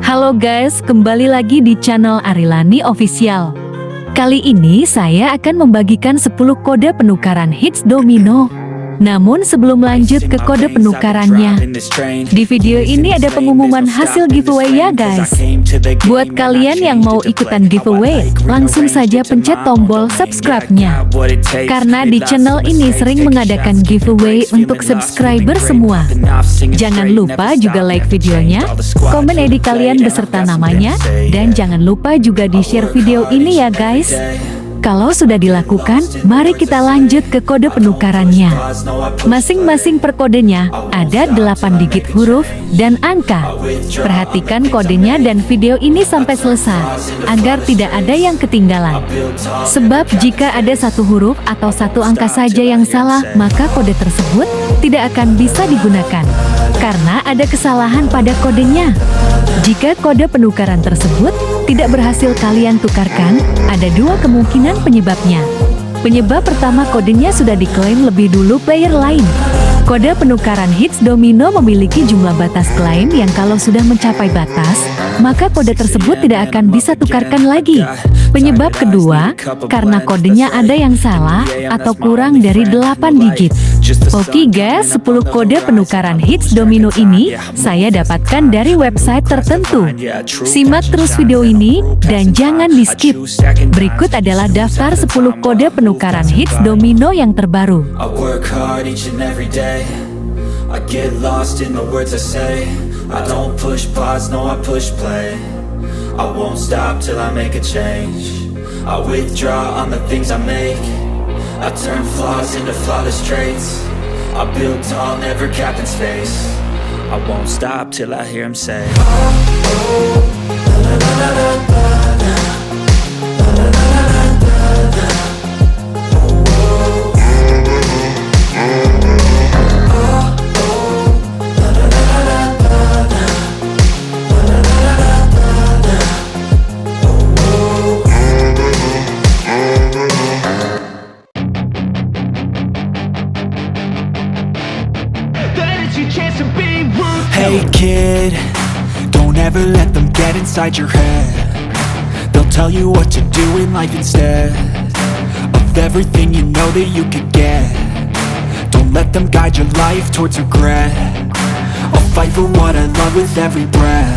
Halo guys, kembali lagi di channel Arilani Official. Kali ini saya akan membagikan 10 kode penukaran higgs domino. Namun sebelum lanjut ke kode penukarannya, di video ini ada pengumuman hasil giveaway ya guys. Buat kalian yang mau ikutan giveaway, langsung saja pencet tombol subscribe-nya. Karena di channel ini sering mengadakan giveaway untuk subscriber semua. Jangan lupa juga like videonya, komen ID kalian beserta namanya, dan jangan lupa juga di-share video ini ya guys. Kalau sudah dilakukan, mari kita lanjut ke kode penukarannya. Masing-masing per kodenya ada 8 digit huruf dan angka. Perhatikan kodenya dan video ini sampai selesai, agar tidak ada yang ketinggalan. Sebab jika ada satu huruf atau satu angka saja yang salah, maka kode tersebut tidak akan bisa digunakan, karena ada kesalahan pada kodenya. Jika kode penukaran tersebut tidak berhasil kalian tukarkan, ada dua kemungkinan penyebabnya. Penyebab pertama, kodenya sudah diklaim lebih dulu player lain. Kode penukaran higgs domino memiliki jumlah batas klaim yang kalau sudah mencapai batas, maka kode tersebut tidak akan bisa tukarkan lagi. Penyebab kedua, karena kodenya ada yang salah atau kurang dari 8 digit. Oke guys, 10 kode penukaran higgs domino ini saya dapatkan dari website tertentu. Simak terus video ini dan jangan di skip. Berikut adalah daftar 10 kode penukaran higgs domino yang terbaru. I get lost in the words I say. I don't push pause, no I push play. I won't stop till I make a change. I withdraw on the things I make. I turn flaws into flawless traits. I build tall, never capped in space. I won't stop till I hear him say, oh, oh, la, la, la, la, la, la. Hey kid, don't ever let them get inside your head. They'll tell you what to do in life instead of everything you know that you could get. Don't let them guide your life towards regret. I'll fight for what I love with every breath.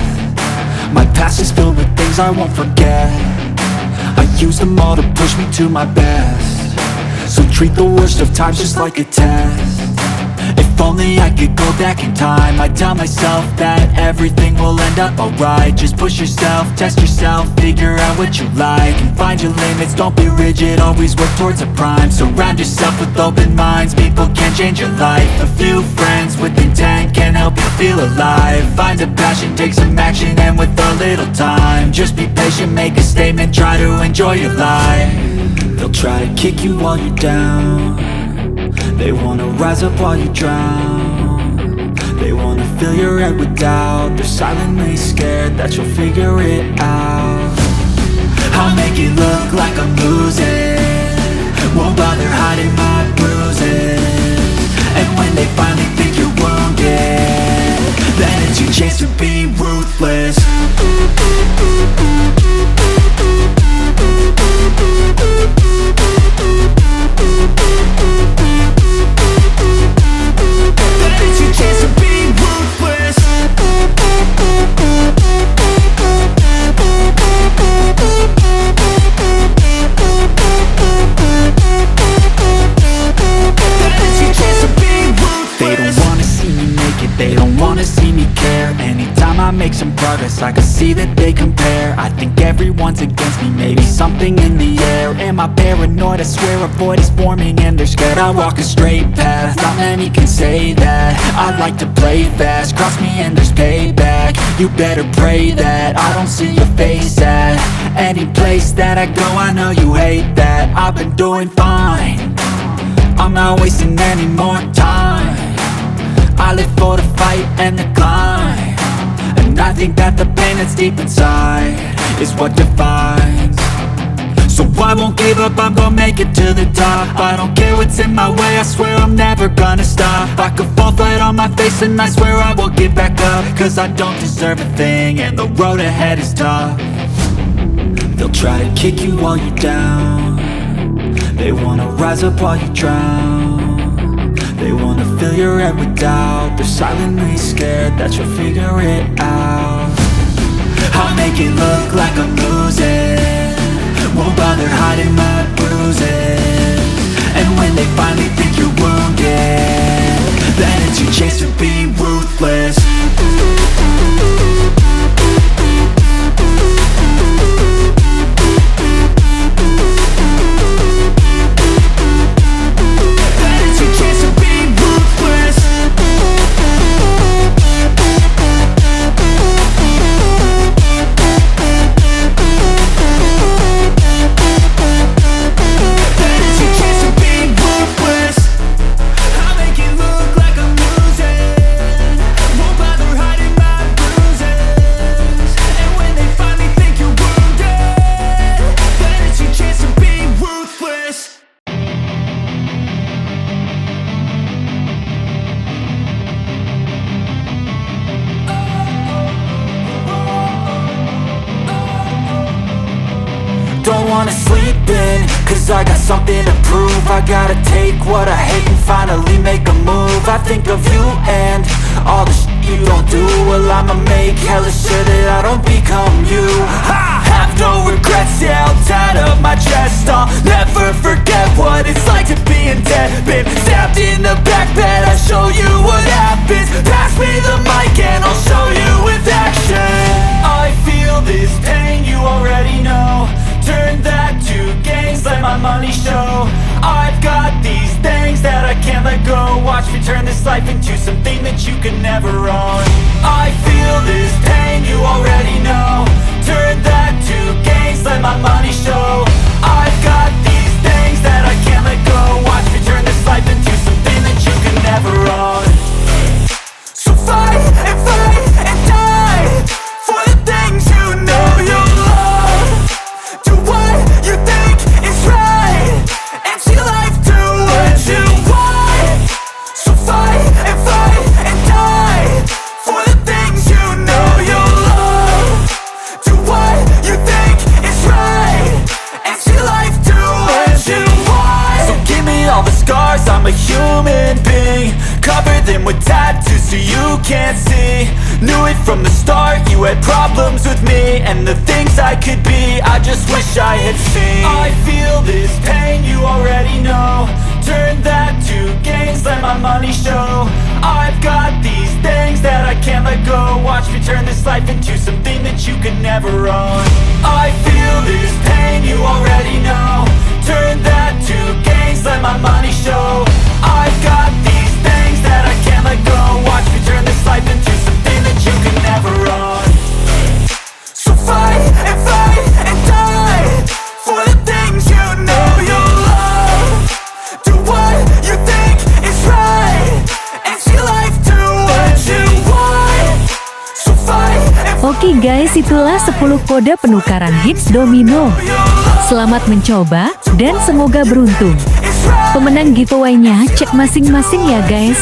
My past is filled with things I won't forget. I use them all to push me to my best. So treat the worst of times just like a test. If only I could go back in time, I'd tell myself that everything will end up alright. Just push yourself, test yourself, figure out what you like, and find your limits, don't be rigid, always work towards a prime. Surround yourself with open minds, people can change your life. A few friends with intent can help you feel alive. Find a passion, take some action, and with a little time, just be patient, make a statement, try to enjoy your life. They'll try to kick you while you're down. They wanna rise up while you drown. They wanna fill your head with doubt. They're silently scared that you'll figure it out. I'll make it look like I'm losing, won't bother hiding my bruises. And when they finally think you're wounded, then it's your chance to be ruthless. Make some progress, I can see that they compare. I think everyone's against me, maybe something in the air. Am I paranoid? I swear a void is forming and they're scared. I walk a straight path, not many can say that. I like to play fast, cross me and there's payback. You better pray that I don't see your face at any place that I go. I know you hate that. I've been doing fine, I'm not wasting any more time. I live for the fight and the climb. And I think that the pain that's deep inside is what defines. So I won't give up, I'm gonna make it to the top. I don't care what's in my way, I swear I'm never gonna stop. I could fall flat on my face and I swear I won't get back up. Cause I don't deserve a thing and the road ahead is tough. They'll try to kick you while you're down. They wanna rise up while you drown. They wanna fill your head with doubt. They're silently scared that you'll figure it out. I'll make it look like I'm losing, won't bother hiding my bruises. And when they finally think you're wounded, then it's your chance to be ruthless. Don't wanna sleep in, cause I got something to prove. I gotta take what I hate and finally make a move. I think of you and all the shit you don't do. Well, I'ma make hella sure that I don't become you. I have no regrets, yeah, I'll tie up my chest. I'll never forget what it's like to be in debt. Been stabbed in the back bed, I'll show you what happens. Pass me the mic and I'll show you with action. I feel this pain, you already know. Turn that to gains, let my money show. I've got these things that I can't let go. Watch me turn this life into something that you can never own. I feel this pain, you already know. Turn that to gains, let my money show. I've got these things that I can't let go. Watch me turn this life into something that you can never own. So fight and die for the things you know you love. Do what you think is right and see life do what you want. So fight and die for the things you know you love. Do what you think is right and see life do what you want. So give me all the scars, I'm a human being. Cover them with tattoos so you can't see. Knew it from the start, you had problems with me and the things I could be, I just wish I had seen. I feel this pain, you already know. Turn that to gains, let my money show. I've got these things that I can't let go. Watch me turn this life into something that you can never own. I feel this pain, you already know. Turn that to gains, let my money show. I've got these things that I can't let go. Watch me turn this life into something that you can never own. So fight and die for the things you know you love. Do what you think is right and see life do what you want. So fight and Oke guys, itulah 10 kode penukaran hits domino. Selamat mencoba dan semoga beruntung. Pemenang giveaway-nya cek masing-masing ya guys.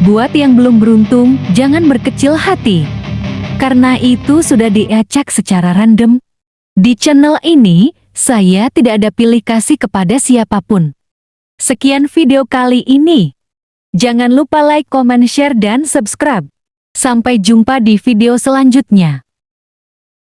Buat yang belum beruntung, jangan berkecil hati. Karena itu sudah diacak secara random. Di channel ini, saya tidak ada pilih kasih kepada siapapun. Sekian video kali ini. Jangan lupa like, comment, share, dan subscribe. Sampai jumpa di video selanjutnya.